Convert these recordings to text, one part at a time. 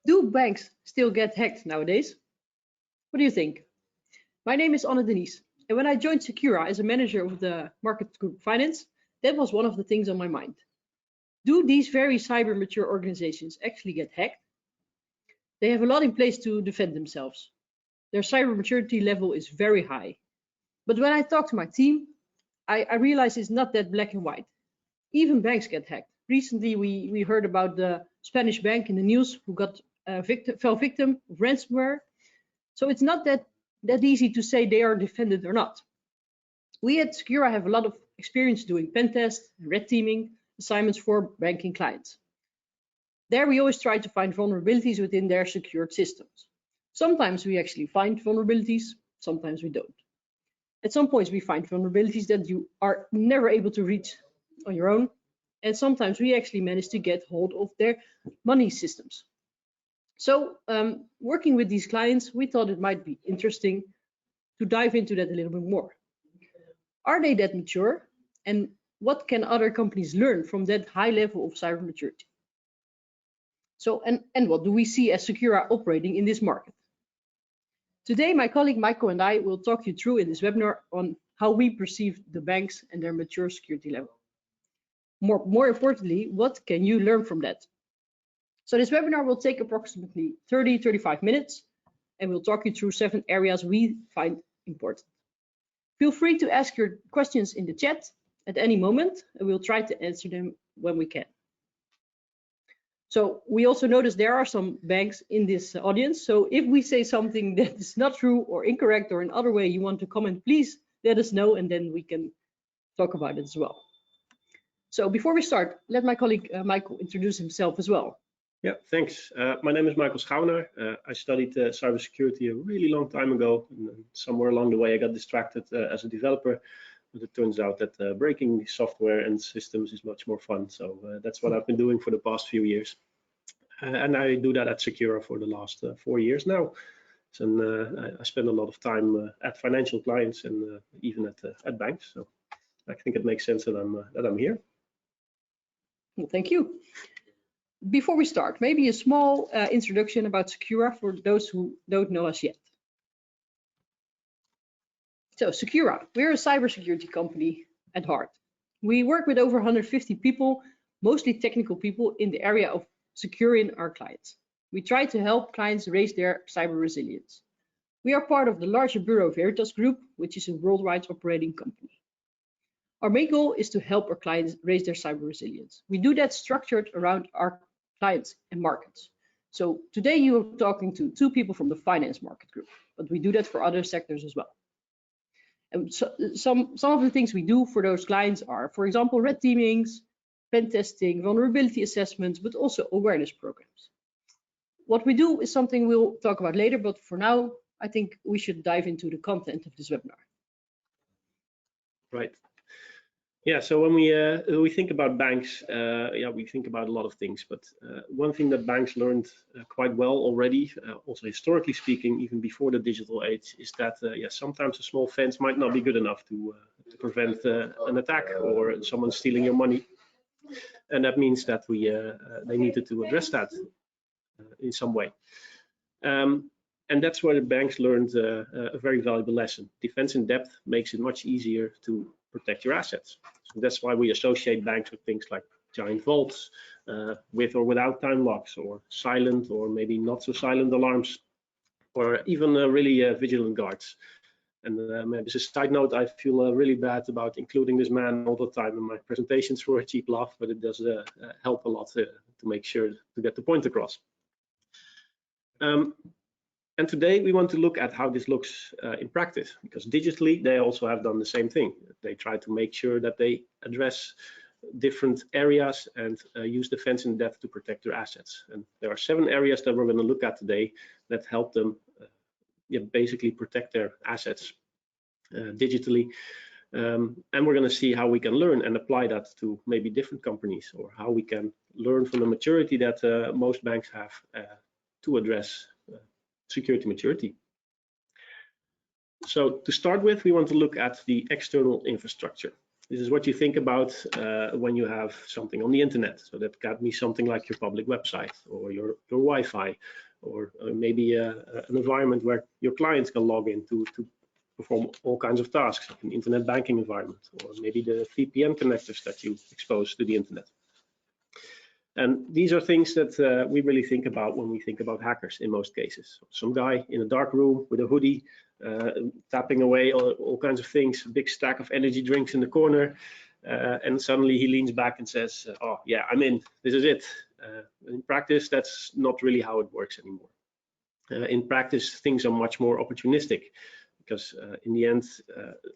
Do banks still get hacked nowadays? What do you think? My name is Anne de Nies, and when I joined Secura as a manager of the market group finance, that was one of the things on my mind. Do these very cyber mature organizations actually get hacked? They have a lot in place to defend themselves. Their cyber maturity level is very high. But when I talk to my team, I realize it's not that black and white. Even banks get hacked. Recently, we heard about the Spanish bank in the news who fell victim of ransomware. So it's not that easy to say they are defended or not. We at Secura have a lot of experience doing pen tests and red teaming assignments for banking clients. There we always try to find vulnerabilities within their secured systems. Sometimes we actually find vulnerabilities, sometimes we don't. At some points we find vulnerabilities that you are never able to reach on your own, and sometimes we actually manage to get hold of their money systems. So working with these clients, we thought it might be interesting to dive into that a little bit more. Are they that mature? And what can other companies learn from that high level of cyber maturity? So, and what do we see as Secura operating in this market? Today, my colleague Michael and I will talk you through in this webinar on how we perceive the banks and their mature security level. More importantly, what can you learn from that? So this webinar will take approximately 30-35 minutes, and we'll talk you through 7 areas we find important. Feel free to ask your questions in the chat at any moment, and we'll try to answer them when we can. So we also notice there are some banks in this audience. So if we say something that is not true or incorrect or in other way you want to comment, please let us know, and then we can talk about it as well. So before we start, let my colleague Michael introduce himself as well. Yeah, thanks. My name is Michael Schouwenaar. I studied cybersecurity a really long time ago. And somewhere along the way, I got distracted as a developer. But it turns out that breaking software and systems is much more fun. So that's what I've been doing for the past few years. And I do that at Secura for the last 4 years now. So I spend a lot of time at financial clients and even at banks. So I think it makes sense that I'm here. Well, thank you. Before we start, maybe a small introduction about Secura for those who don't know us yet. So Secura, we're a cybersecurity company at heart. We work with over 150 people, mostly technical people in the area of securing our clients. We try to help clients raise their cyber resilience. We are part of the larger Bureau Veritas group, which is a worldwide operating company. Our main goal is to help our clients raise their cyber resilience. We do that structured around our clients and markets. So today you are talking to 2 people from the finance market group, but we do that for other sectors as well. And so, some of the things we do for those clients are, for example, red teamings, pen testing, vulnerability assessments, but also awareness programs. What we do is something we'll talk about later, but for now, I think we should dive into the content of this webinar. Right. Yeah, so when we think about banks, yeah, we think about a lot of things, but one thing that banks learned quite well already, also historically speaking, even before the digital age, is that yeah, sometimes a small fence might not be good enough to prevent an attack or someone stealing your money, and that means that they needed to address that in some way. And that's where the banks learned a very valuable lesson. Defense in depth makes it much easier to protect your assets. So that's why we associate banks with things like giant vaults, with or without time locks, or silent or maybe not so silent alarms, or even really vigilant guards. And maybe as a side note, I feel really bad about including this man all the time in my presentations for a cheap laugh, but it does help a lot to make sure to get the point across. And today we want to look at how this looks in practice, because digitally they also have done the same thing. They try to make sure that they address different areas and use defense in depth to protect their assets. And there are 7 areas that we're going to look at today that help them basically protect their assets digitally. And we're going to see how we can learn and apply that to maybe different companies, or how we can learn from the maturity that most banks have to address security maturity. So to start with, we want to look at the external infrastructure. This is what you think about when you have something on the internet. So that can be something like your public website or your Wi-Fi, or maybe an environment where your clients can log in to perform all kinds of tasks, like an internet banking environment, or maybe the VPN connectors that you expose to the internet. And these are things that we really think about when we think about hackers in most cases. Some guy in a dark room with a hoodie, tapping away all kinds of things, a big stack of energy drinks in the corner, and suddenly he leans back and says, oh yeah, I'm in, this is it. In practice, that's not really how it works anymore. In practice, things are much more opportunistic, because in the end,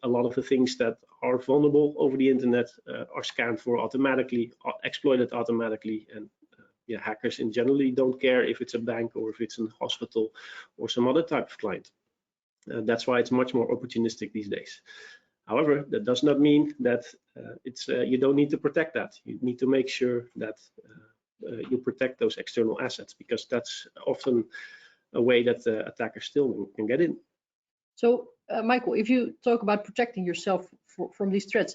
a lot of the things that are vulnerable over the internet are scanned for automatically, exploited automatically, and yeah, hackers in generally don't care if it's a bank or if it's a hospital or some other type of client. That's why it's much more opportunistic these days. However, that does not mean that you don't need to protect that. You need to make sure that you protect those external assets, because that's often a way that attackers still can get in. So, Michael, if you talk about protecting yourself from these threats,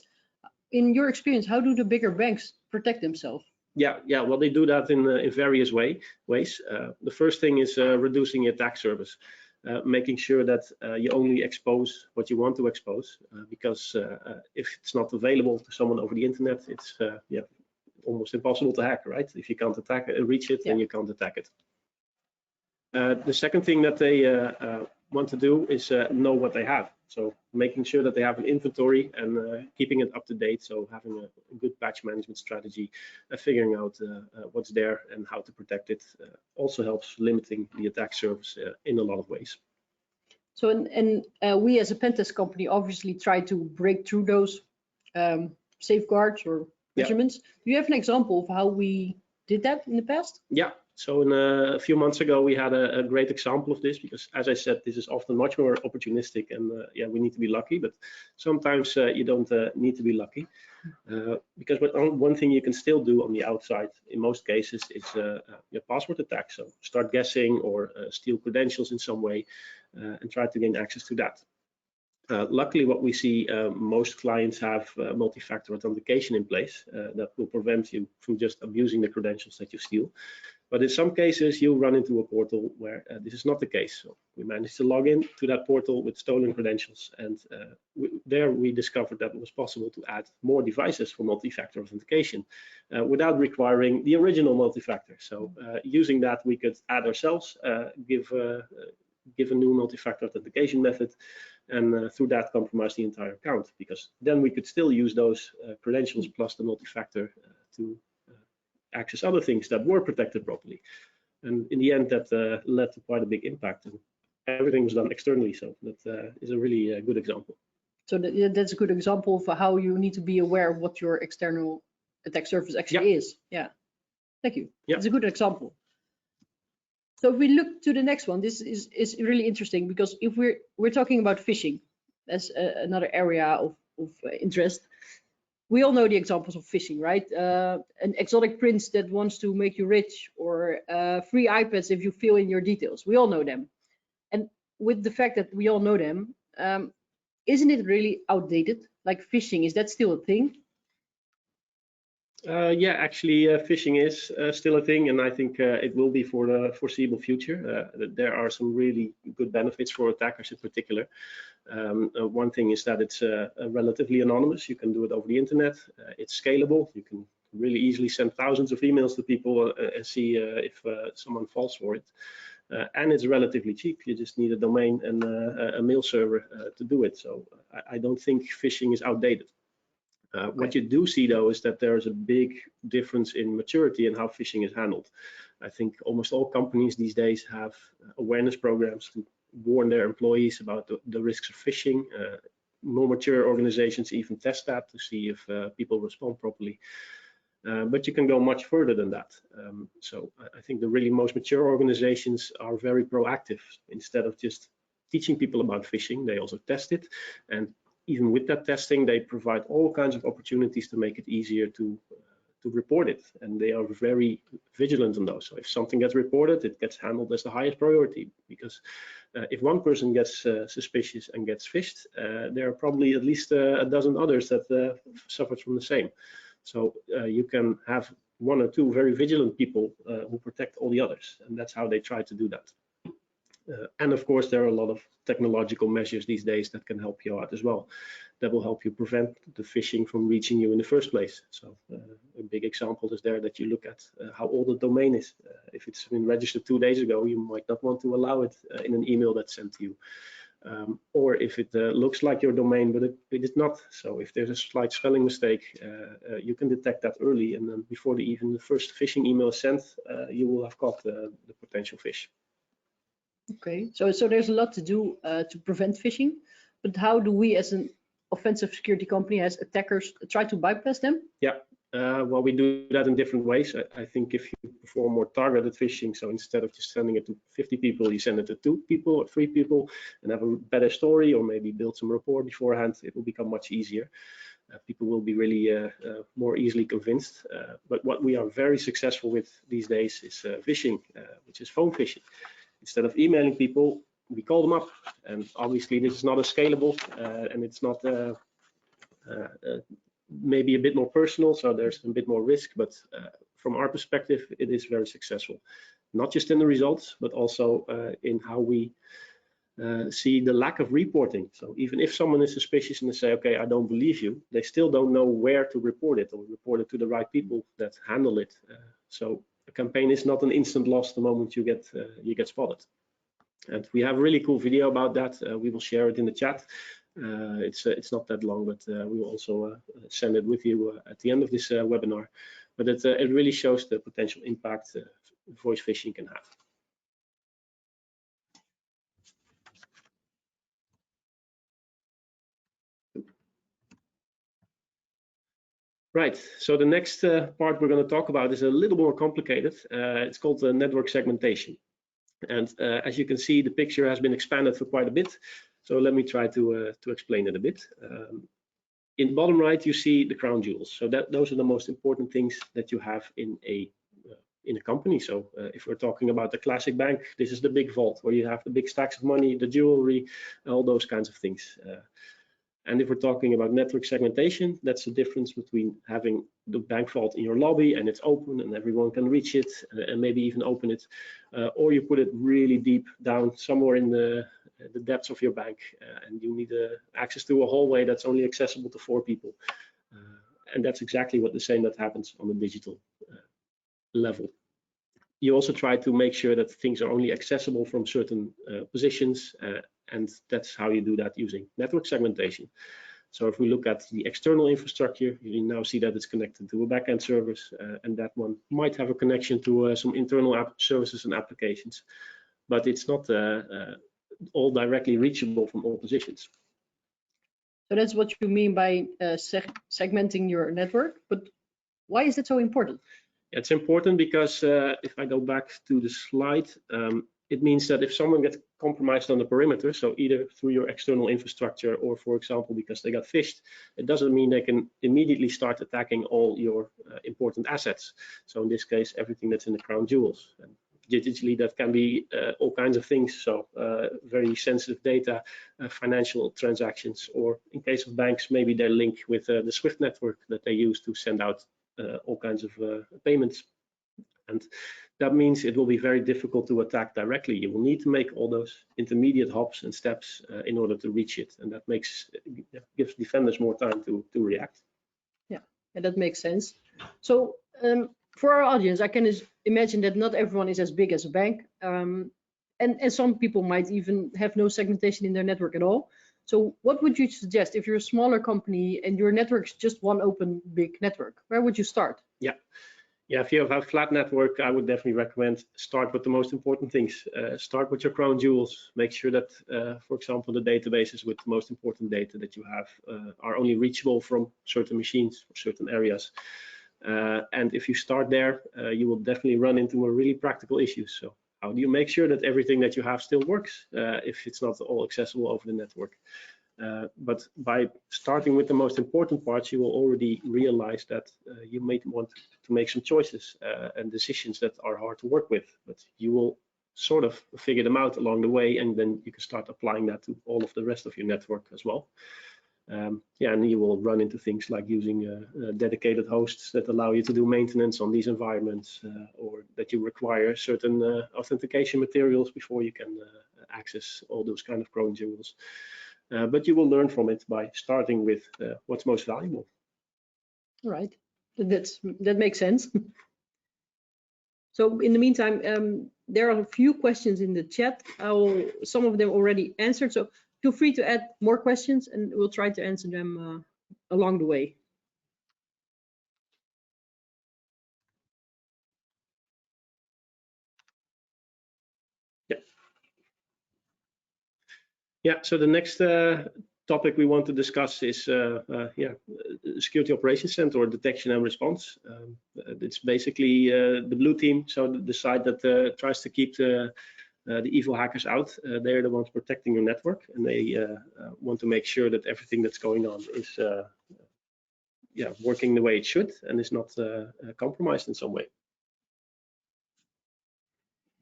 in your experience, how do the bigger banks protect themselves? Yeah, well, they do that in various ways. The first thing is reducing your attack surface, making sure that you only expose what you want to expose, because if it's not available to someone over the internet, it's almost impossible to hack, right? If you can't reach it, then you can't attack it. The second thing that they want to do is know what they have. So making sure that they have an inventory and keeping it up to date. So having a good patch management strategy, figuring out what's there and how to protect it, also helps limiting the attack surface in a lot of ways. So, we as a pen test company obviously try to break through those safeguards or measurements. Do you have an example of how we did that in the past? Yeah. So a few months ago, we had a great example of this, because, as I said, this is often much more opportunistic, and yeah, we need to be lucky, but sometimes you don't need to be lucky, because one thing you can still do on the outside in most cases is your password attack. So start guessing or steal credentials in some way and try to gain access to that. Luckily, what we see, most clients have multi-factor authentication in place that will prevent you from just abusing the credentials that you steal. But in some cases, you'll run into a portal where this is not the case. So we managed to log in to that portal with stolen credentials, and there we discovered that it was possible to add more devices for multi-factor authentication without requiring the original multi-factor. So using that, we could add ourselves, give a new multi-factor authentication method, and through that compromise the entire account, because then we could still use those credentials plus the multi-factor to access other things that were protected properly. And in the end, that led to quite a big impact, and everything was done externally. So that is a really good example. So that's a good example of how you need to be aware of what your external attack surface actually is. Yeah, thank you. It's a good example. So if we look to the next one, this is really interesting, because if we're talking about phishing as another area of interest, we all know the examples of phishing, right? An exotic prince that wants to make you rich, or free iPads if you fill in your details. We all know them. And with the fact that we all know them, isn't it really outdated? Like phishing, is that still a thing? Yeah, actually, phishing is still a thing, and I think it will be for the foreseeable future. There are some really good benefits for attackers in particular. One thing is that it's relatively anonymous. You can do it over the internet. It's scalable. You can really easily send thousands of emails to people and see if someone falls for it. And it's relatively cheap. You just need a domain and a mail server to do it. So I don't think phishing is outdated. What you do see, though, is that there is a big difference in maturity and how phishing is handled. I think almost all companies these days have awareness programs to warn their employees about the risks of phishing. More mature organizations even test that to see if people respond properly. But you can go much further than that. So I think the really most mature organizations are very proactive. Instead of just teaching people about phishing, they also test it. And even with that testing, they provide all kinds of opportunities to make it easier to report it, and they are very vigilant on those. So if something gets reported, it gets handled as the highest priority, because if one person gets suspicious and gets phished, there are probably at least a dozen others that suffered from the same. So you can have one or two very vigilant people who protect all the others, and that's how they try to do that. And of course, there are a lot of technological measures these days that can help you out as well, that will help you prevent the phishing from reaching you in the first place. So a big example is there that you look at how old the domain is. If it's been registered 2 days ago, you might not want to allow it in an email that's sent to you. Or if it looks like your domain, but it is not. So if there's a slight spelling mistake, you can detect that early, and then before even the first phishing email is sent, you will have caught the potential phish. Okay, so there's a lot to do to prevent phishing, but how do we as an offensive security company, as attackers, try to bypass them? Yeah, well, we do that in different ways. I think if you perform more targeted phishing, so instead of just sending it to 50 people, you send it to 2 people or 3 people and have a better story, or maybe build some rapport beforehand, it will become much easier. People will be really more easily convinced. But what we are very successful with these days is phishing, which is phone phishing. Instead of emailing people, we call them up, and obviously this is not as scalable, and it's not maybe a bit more personal, so there's a bit more risk, but from our perspective, it is very successful. Not just in the results, but also in how we see the lack of reporting. So even if someone is suspicious and they say, okay, I don't believe you, they still don't know where to report it, or report it to the right people that handle it. So a campaign is not an instant loss the moment you get spotted. And we have a really cool video about that. We will share it in the chat. It's not that long, but we will also send it with you at the end of this webinar. But it really shows the potential impact voice phishing can have. Right, so the next part we're going to talk about is a little more complicated. It's called network segmentation. And as you can see, the picture has been expanded for quite a bit. So let me try to explain it a bit. In the bottom right, you see the crown jewels. So those are the most important things that you have in a company. So if we're talking about the classic bank, this is the big vault where you have the big stacks of money, the jewelry, all those kinds of things. And if we're talking about network segmentation, that's the difference between having the bank vault in your lobby and it's open and everyone can reach it and maybe even open it, or you put it really deep down somewhere in the depths of your bank, and you need access to a hallway that's only accessible to 4 people. And that's exactly what the same that happens on the digital level. You also try to make sure that things are only accessible from certain positions, and that's how you do that using network segmentation. So if we look at the external infrastructure, you now see that it's connected to a backend service, and that one might have a connection to some internal app services and applications, but it's not all directly reachable from all positions. So that's what you mean by segmenting your network, but why is that so important? It's important because if I go back to the slide, it means that if someone gets compromised on the perimeter, so either through your external infrastructure or, for example, because they got phished, it doesn't mean they can immediately start attacking all your important assets. So in this case, everything that's in the crown jewels. And digitally, that can be all kinds of things. So very sensitive data, financial transactions, or in case of banks, maybe their link with the SWIFT network that they use to send out all kinds of payments. And that means it will be very difficult to attack directly. You will need to make all those intermediate hops and steps in order to reach it, and that gives defenders more time to react. Yeah, and that makes sense. So for our audience, I can imagine that not everyone is as big as a bank, and some people might even have no segmentation in their network at all. So what would you suggest if you're a smaller company and your network is just one open big network? Where would you start? Yeah, if you have a flat network, I would definitely recommend start with the most important things. Start with your crown jewels. Make sure that, for example, the databases with the most important data that you have are only reachable from certain machines or certain areas. And if you start there, you will definitely run into a really practical issue. So how do you make sure that everything that you have still works if it's not all accessible over the network? But by starting with the most important parts, you will already realize that you may want to make some choices and decisions that are hard to work with, but you will sort of figure them out along the way, and then you can start applying that to all of the rest of your network as well. Yeah, and you will run into things like using dedicated hosts that allow you to do maintenance on these environments, or that you require certain authentication materials before you can access all those kind of cron jewels. But you will learn from it by starting with what's most valuable. All right, that makes sense. So in the meantime, there are a few questions in the chat. Some of them already answered, so feel free to add more questions and we'll try to answer them along the way. Yeah, so the next topic we want to discuss is Security Operations Center, or detection and response. It's basically the blue team, so the side that tries to keep the evil hackers out. They're the ones protecting your network, and they want to make sure that everything that's going on is working the way it should and is not compromised in some way.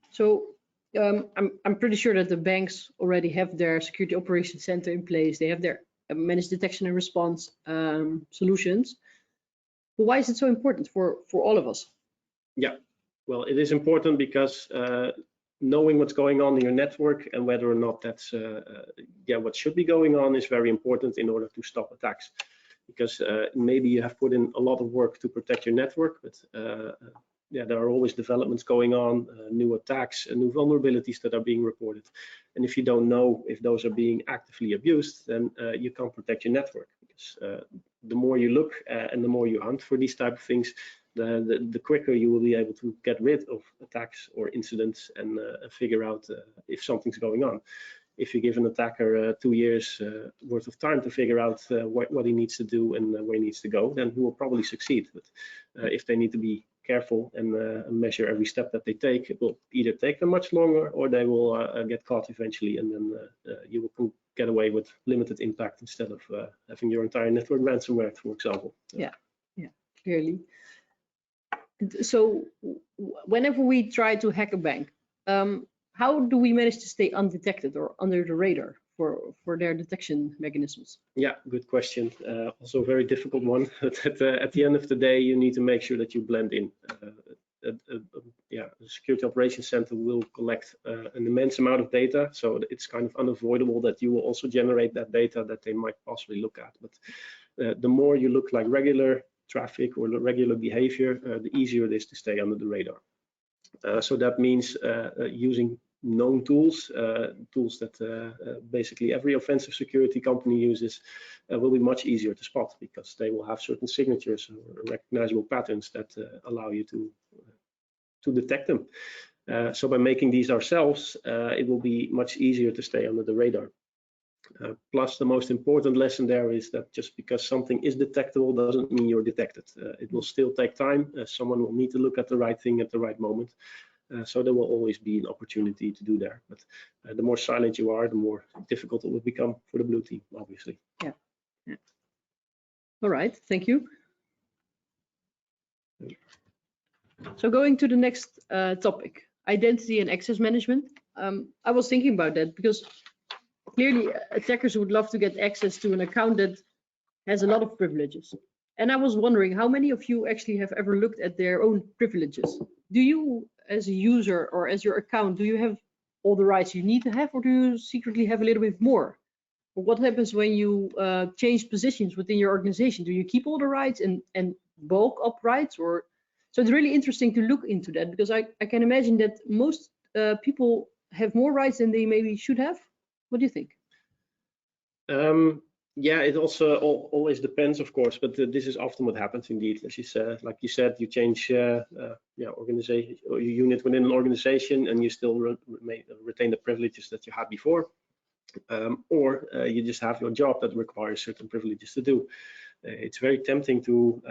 So I'm pretty sure that the banks already have their security operations center in place. They have their managed detection and response solutions. But why is it so important for all of us? Yeah, well, it is important because knowing what's going on in your network and whether or not that's what should be going on is very important in order to stop attacks. Because maybe you have put in a lot of work to protect your network, but there are always developments going on, new attacks, and new vulnerabilities that are being reported. And if you don't know if those are being actively abused, then you can't protect your network. Because the more you look and the more you hunt for these type of things, the quicker you will be able to get rid of attacks or incidents and figure out if something's going on. If you give an attacker 2 years worth of time to figure out what he needs to do and where he needs to go, then he will probably succeed. But if they need to be careful and measure every step that they take, it will either take them much longer or they will get caught eventually, and then you will get away with limited impact instead of having your entire network ransomware, for example. Yeah, clearly. So whenever we try to hack a bank, how do we manage to stay undetected or under the radar for their detection mechanisms? Yeah, good question. Also a very difficult one. At the end of the day, you need to make sure that you blend in. The Security Operations Center will collect an immense amount of data, so it's kind of unavoidable that you will also generate that data that they might possibly look at. But the more you look like regular traffic or regular behavior, the easier it is to stay under the radar. So that means using known tools, tools that basically every offensive security company uses, will be much easier to spot because they will have certain signatures or recognizable patterns that allow you to detect them. So by making these ourselves, it will be much easier to stay under the radar. Plus, the most important lesson there is that just because something is detectable doesn't mean you're detected. It will still take time. Someone will need to look at the right thing at the right moment. So there will always be an opportunity to do there. But the more silent you are, the more difficult it will become for the blue team, obviously. Yeah. All right, thank you. So going to the next topic, identity and access management. I was thinking about that because clearly attackers would love to get access to an account that has a lot of privileges. And I was wondering how many of you actually have ever looked at their own privileges? Do you, as a user or as your account, do you have all the rights you need to have, or do you secretly have a little bit more? Or what happens when you change positions within your organization? Do you keep all the rights and bulk up rights? Or so it's really interesting to look into that, because I can imagine that most people have more rights than they maybe should have. What do you think? Yeah, it also always depends, of course, but this is often what happens indeed. As you said, like you said, you change organization or your unit within an organization, and you still retain the privileges that you had before, or you just have your job that requires certain privileges to do. It's very tempting to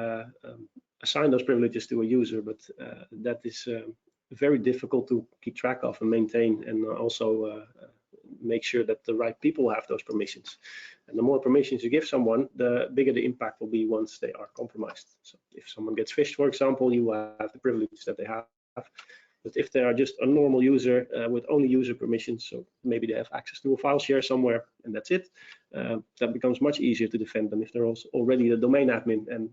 assign those privileges to a user, but that is very difficult to keep track of and maintain, and also make sure that the right people have those permissions. And the more permissions you give someone, the bigger the impact will be once they are compromised. So if someone gets phished, for example, you have the privilege that they have. But if they are just a normal user with only user permissions, so maybe they have access to a file share somewhere and that's it, that becomes much easier to defend than if they're also already the domain admin and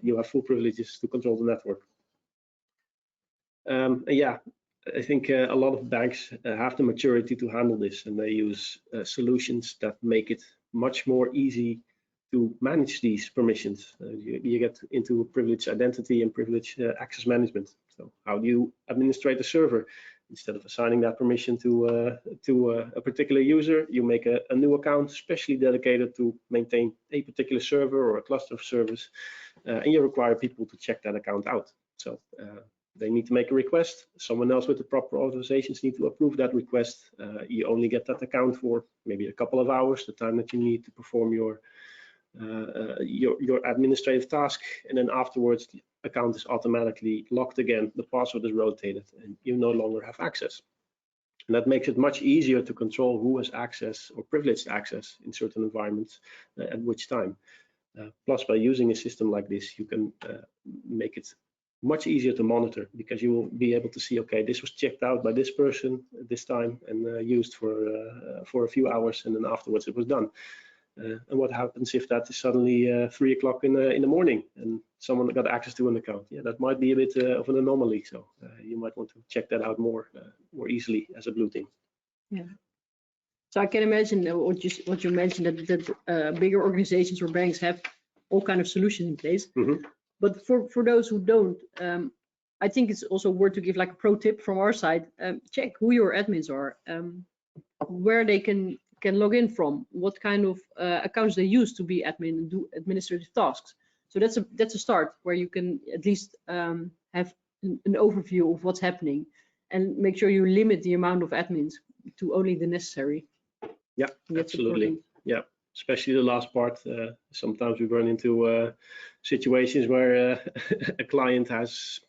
you have full privileges to control the network. Yeah, I think a lot of banks have the maturity to handle this, and they use solutions that make it much more easy to manage these permissions. You get into privileged identity and privileged access management. So how do you administrate a server? Instead of assigning that permission to a particular user, you make a new account specially dedicated to maintain a particular server or a cluster of servers, and you require people to check that account out. So they need to make a request. Someone else with the proper authorizations need to approve that request. You only get that account for maybe a couple of hours, the time that you need to perform your administrative task, and then afterwards the account is automatically locked again, the password is rotated, and you no longer have access. And that makes it much easier to control who has access or privileged access in certain environments at which time. Plus, by using a system like this, you can make it much easier to monitor, because you will be able to see, okay, this was checked out by this person at this time and used for a few hours, and then afterwards it was done. And what happens if that is suddenly 3 o'clock in the morning and someone got access to an account? Yeah, that might be a bit of an anomaly. So you might want to check that out more easily as a blue team. Yeah. So I can imagine what you mentioned, that bigger organizations or banks have all kind of solutions in place. Mm-hmm. But for those who don't, I think it's also worth to give like a pro tip from our side. Check who your admins are, where they can log in from, what kind of accounts they use to be admin and do administrative tasks. So that's a start where you can at least have an overview of what's happening, and make sure you limit the amount of admins to only the necessary. Yeah, absolutely. Important. Yeah, especially the last part. Sometimes we run into situations where a client has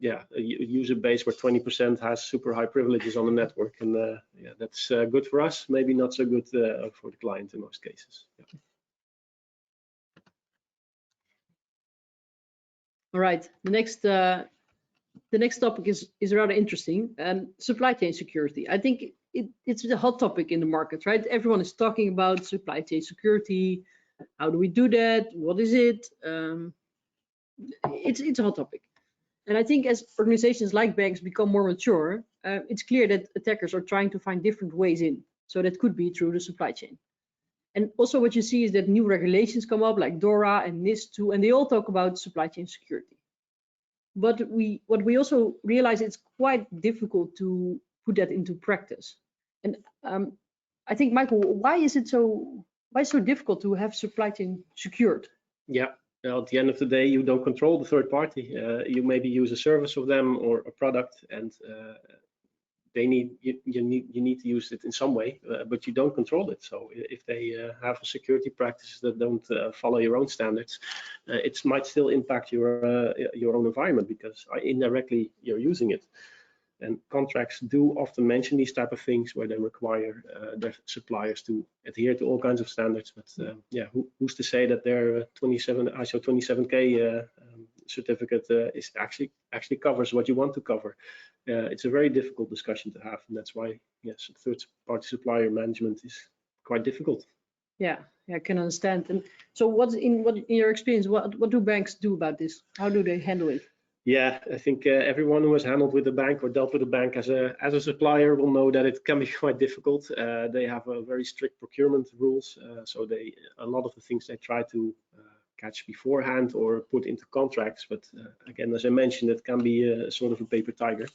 a user base where 20% has super high privileges on the network, and yeah, that's good for us, maybe not so good for the client in most cases. Yeah. All right, the next topic is rather interesting, supply chain security. I think it's a hot topic in the market, right? Everyone is talking about supply chain security. How do we do that? What is it? It's a hot topic. And I think as organizations like banks become more mature, it's clear that attackers are trying to find different ways in. So that could be through the supply chain. And also what you see is that new regulations come up like DORA and NIS2, and they all talk about supply chain security. But what we also realize, it's quite difficult to put that into practice. And I think, Michael, why is it so difficult to have supply chain secured? Yeah. Well, at the end of the day, you don't control the third party. You maybe use a service of them or a product, and you need to use it in some way, but you don't control it. So if they have security practices that don't follow your own standards, it might still impact your own environment, because indirectly you're using it. And contracts do often mention these type of things where they require their suppliers to adhere to all kinds of standards. But yeah, who's to say that their ISO 27K certificate is actually covers what you want to cover? It's a very difficult discussion to have, and that's why, yes, third-party supplier management is quite difficult. Yeah, I can understand. And so, what in your experience, what do banks do about this? How do they handle it? Yeah, I think everyone who has handled with a bank or dealt with a bank as a supplier will know that it can be quite difficult. They have very strict procurement rules, so a lot of the things they try to catch beforehand or put into contracts. But again, as I mentioned, it can be sort of a paper tiger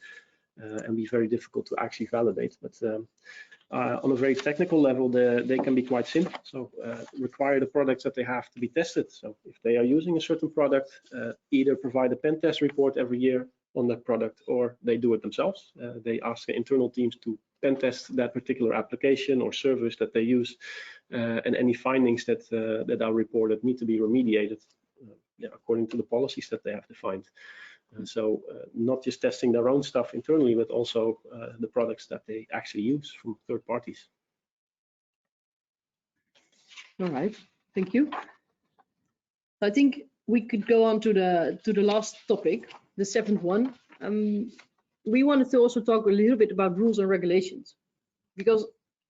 and be very difficult to actually validate. But on a very technical level, they can be quite simple. So require the products that they have to be tested. So if they are using a certain product, either provide a pen test report every year on that product, or they do it themselves. They ask the internal teams to pen test that particular application or service that they use, and any findings that are reported need to be remediated according to the policies that they have defined. So not just testing their own stuff internally, but also the products that they actually use from third parties. All right, thank you. I think we could go on to the last topic, the seventh one. We wanted to also talk a little bit about rules and regulations, because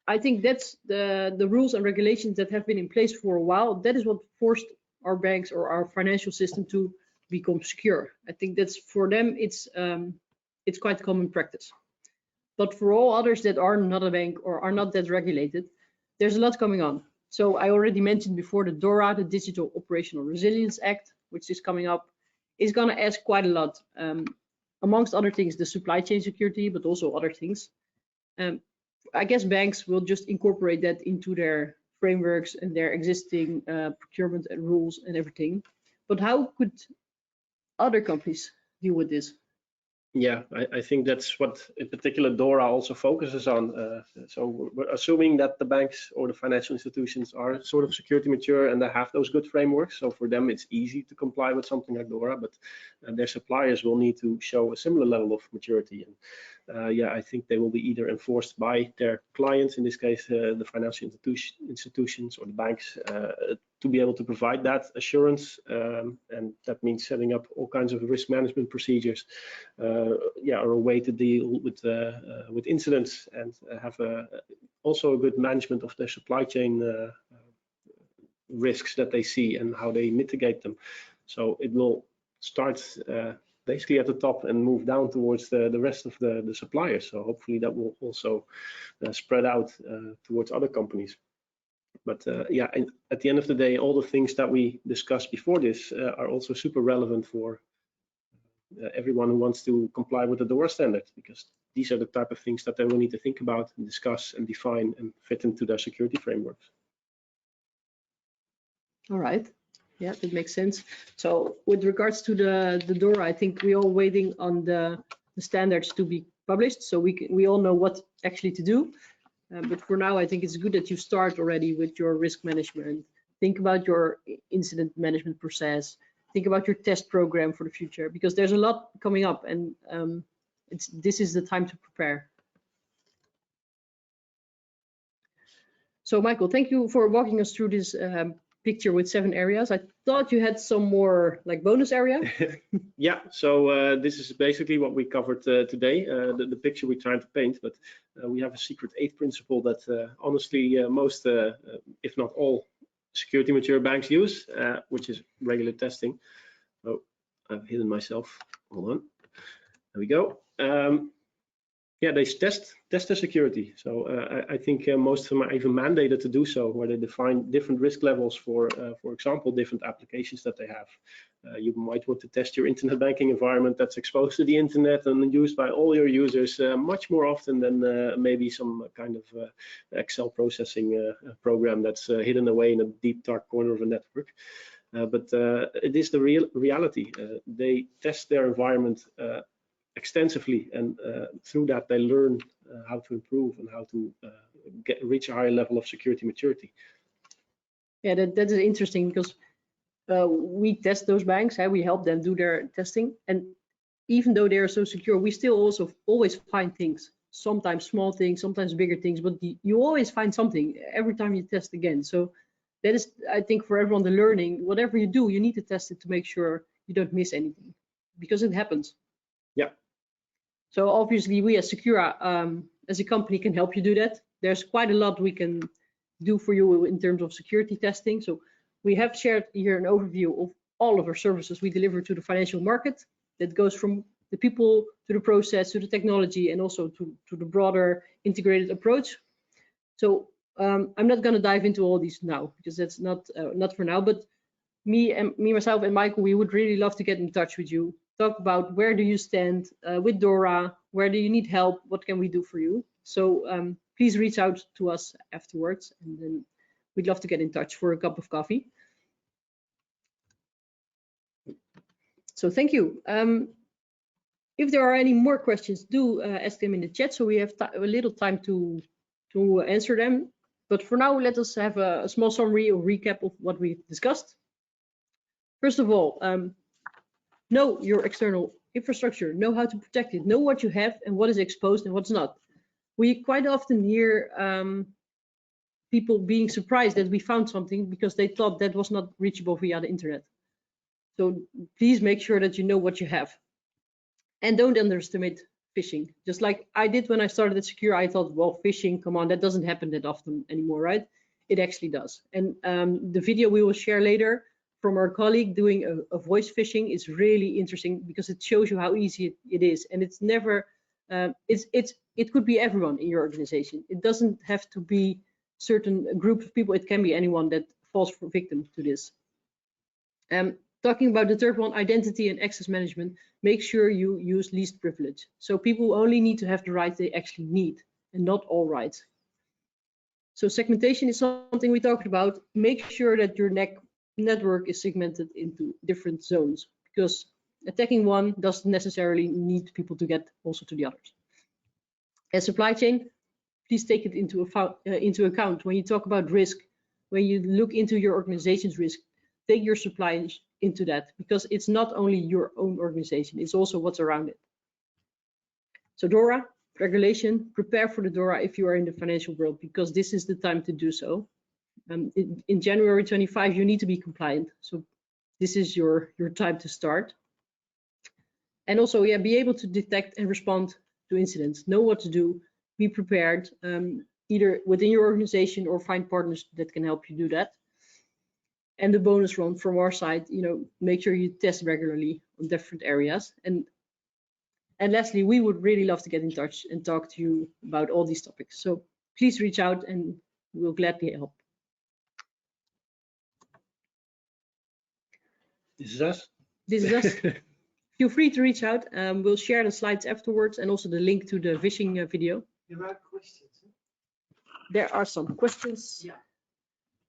I think that's the rules and regulations that have been in place for a while. That is what forced our banks or our financial system to become secure. I think that's for them, it's quite common practice. But for all others that are not a bank or are not that regulated, there's a lot coming on. So I already mentioned before the DORA, the Digital Operational Resilience Act, which is coming up, is going to ask quite a lot, amongst other things, the supply chain security, but also other things. I guess banks will just incorporate that into their frameworks and their existing procurement and rules and everything. But how could other companies deal with this? Yeah, I think that's what in particular DORA also focuses on. So we're assuming that the banks or the financial institutions are sort of security mature and they have those good frameworks. So for them, it's easy to comply with something like DORA, but their suppliers will need to show a similar level of maturity. And yeah, I think they will be either enforced by their clients, in this case, the financial institutions or the banks, to be able to provide that assurance. And that means setting up all kinds of risk management procedures, yeah, or a way to deal with incidents and have also a good management of their supply chain risks that they see and how they mitigate them. So it will start basically at the top and move down towards the rest of the suppliers. So hopefully that will also spread out towards other companies. But yeah, and at the end of the day, all the things that we discussed before this are also super relevant for everyone who wants to comply with the DORA standard, because these are the type of things that they will need to think about and discuss and define and fit into their security frameworks. All right. Yeah, that makes sense. So with regards to the DORA, I think we're all waiting on the standards to be published, so we all know what actually to do. But for now, I think it's good that you start already with your risk management. Think about your incident management process. Think about your test program for the future, because there's a lot coming up, and this is the time to prepare. So Michael, thank you for walking us through this picture with 7 areas. I thought you had some more like bonus area. Yeah, so this is basically what we covered today, the picture we're trying to paint, but we have a secret 8th principle that honestly most, if not all, security mature banks use, which is regular testing. Oh, I've hidden myself. Hold on. There we go. Yeah, they test their security. So I think most of them are even mandated to do so, where they define different risk levels for example, different applications that they have. You might want to test your internet banking environment that's exposed to the internet and used by all your users much more often than maybe some kind of Excel processing program that's hidden away in a deep dark corner of a network. But it is the reality. They test their environment extensively, and through that they learn how to improve and how to reach a higher level of security maturity. Yeah, that is interesting, because we test those banks, we help them do their testing, and even though they are so secure, we still also always find things, sometimes small things, sometimes bigger things, but you always find something every time you test again. So that is, I think, for everyone, the learning. Whatever you do, you need to test it to make sure you don't miss anything, because it happens. Yeah. So obviously we as Secura, as a company, can help you do that. There's quite a lot we can do for you in terms of security testing. So we have shared here an overview of all of our services we deliver to the financial market. That goes from the people to the process to the technology, and also to the broader integrated approach. So I'm not going to dive into all these now, because that's not for now. But myself and Michael, we would really love to get in touch with you. Talk about where do you stand with DORA, where do you need help, what can we do for you. So please reach out to us afterwards, and then we'd love to get in touch for a cup of coffee. So thank you. If there are any more questions, do ask them in the chat, so we have a little time to answer them. But for now, let us have a small summary or recap of what we've discussed. First of all, know your external infrastructure, know how to protect it, know what you have and what is exposed and what's not. We quite often hear people being surprised that we found something because they thought that was not reachable via the internet. So please make sure that you know what you have. And don't underestimate phishing. Just like I did when I started at Secura, I thought, well, phishing, come on, that doesn't happen that often anymore, right? It actually does. And the video we will share later from our colleague doing a voice phishing is really interesting because it shows you how easy it is. And it's never, it could be everyone in your organization. It doesn't have to be certain group of people. It can be anyone that falls victim to this. Talking about the third one, identity and access management, make sure you use least privilege. So people only need to have the rights they actually need and not all rights. So segmentation is something we talked about. Make sure that your network is segmented into different zones, because attacking one doesn't necessarily need people to get also to the others. As supply chain, please take it into account when you talk about risk, when you look into your organization's risk, take your suppliers into that, because it's not only your own organization, it's also what's around it. So DORA, regulation, prepare for the DORA if you are in the financial world, because this is the time to do so. In January 25, you need to be compliant. So this is your time to start. And also, yeah, be able to detect and respond to incidents, know what to do, be prepared, either within your organization or find partners that can help you do that. And the bonus round from our side, make sure you test regularly on different areas. And lastly, we would really love to get in touch and talk to you about all these topics. So please reach out and we'll gladly help. This is us. This is us. Feel free to reach out. We'll share the slides afterwards and also the link to the phishing video. There are questions. Huh? There are some questions. Yeah.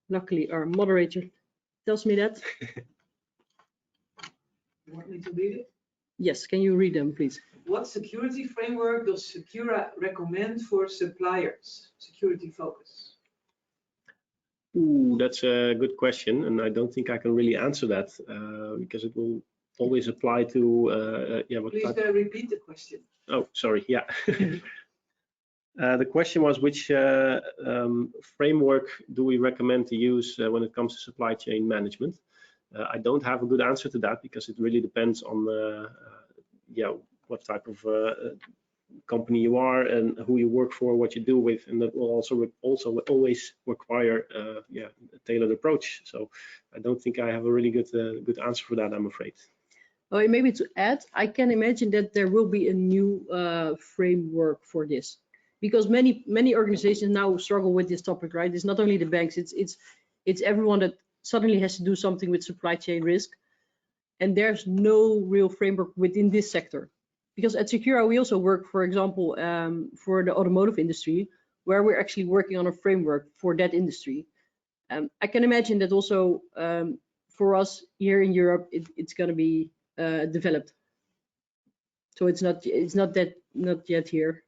Luckily, our moderator tells me that. You want me to read it? Yes, can you read them, please? What security framework does Secura recommend for suppliers? Security focus. Ooh, that's a good question, and I don't think I can really answer that because it will always apply to what Please type... repeat the question. Oh, sorry. Yeah. The question was, which framework do we recommend to use when it comes to supply chain management? I don't have a good answer to that because it really depends on what type of company you are and who you work for, what you do with, and that will also always require a tailored approach. So I don't think I have a really good answer for that, I'm afraid. Oh, maybe to add, I can imagine that there will be a new framework for this, because many organizations now struggle with this topic, right? It's not only the banks, it's everyone that suddenly has to do something with supply chain risk, and there's no real framework within this sector. Because at Secura we also work, for example, for the automotive industry, where we're actually working on a framework for that industry. I can imagine that also for us here in Europe, it's going to be developed. So it's not yet here.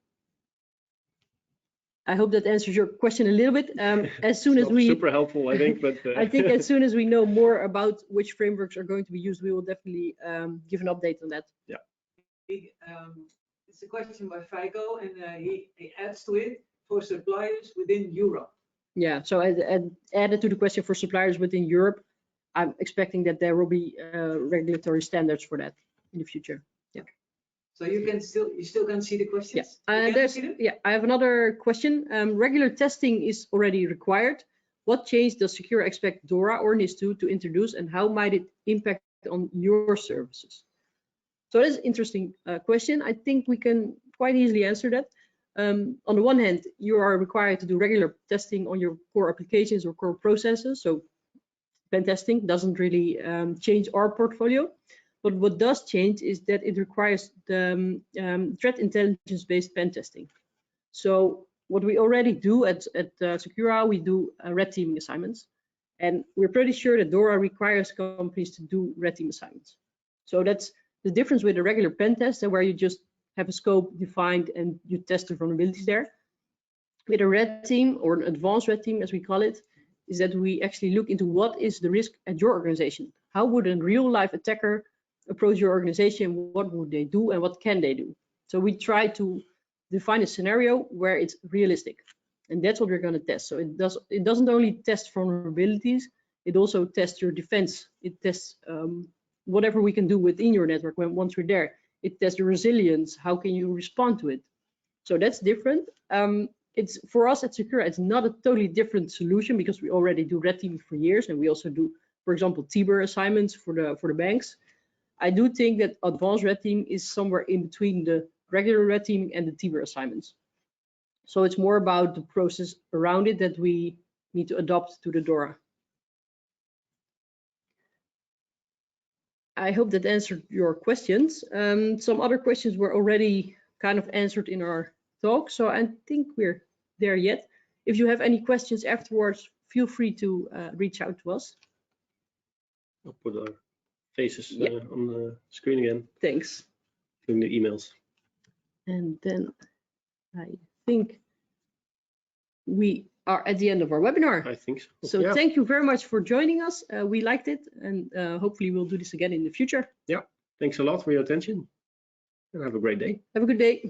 I hope that answers your question a little bit. As soon as we super helpful, I think, but I think as soon as we know more about which frameworks are going to be used, we will definitely give an update on that. Yeah. It's a question by Fico, and he adds to it for suppliers within Europe. Yeah, so added to the question for suppliers within Europe, I'm expecting that there will be regulatory standards for that in the future. Yeah. So you still can see the questions? Yeah. I have another question. Regular testing is already required. What change does Secura expect DORA or NIS to introduce, and how might it impact on your services? So that's an interesting question. I think we can quite easily answer that. On the one hand, you are required to do regular testing on your core applications or core processes. So pen testing doesn't really change our portfolio. But what does change is that it requires the threat intelligence-based pen testing. So what we already do at Secura, we do red teaming assignments. And we're pretty sure that DORA requires companies to do red team assignments. So that's the difference with a regular pen test, where you just have a scope defined and you test the vulnerabilities there. With a red team, or an advanced red team as we call it, is that we actually look into what is the risk at your organization. How would a real life attacker approach your organization? What would they do and what can they do? So we try to define a scenario where it's realistic. And that's what we're going to test. So it doesn't only test vulnerabilities, it also tests your defense. It tests whatever we can do within your network once we're there. It tests your resilience. How can you respond to it? So that's different. It's for us at Secura, it's not a totally different solution because we already do red teaming for years, and we also do, for example, DORA assignments for the banks. I do think that advanced red team is somewhere in between the regular red teaming and the DORA assignments. So it's more about the process around it that we need to adopt to the DORA. I hope that answered your questions. Some other questions were already kind of answered in our talk, so I think we're there yet. If you have any questions afterwards, feel free to reach out to us. I'll put our faces on the screen again. Thanks. Doing the emails. And then I think we are at the end of our webinar. I think so. So thank you very much for joining us. We liked it, and hopefully we'll do this again in the future. Yeah, thanks a lot for your attention, and have a great day. Have a good day.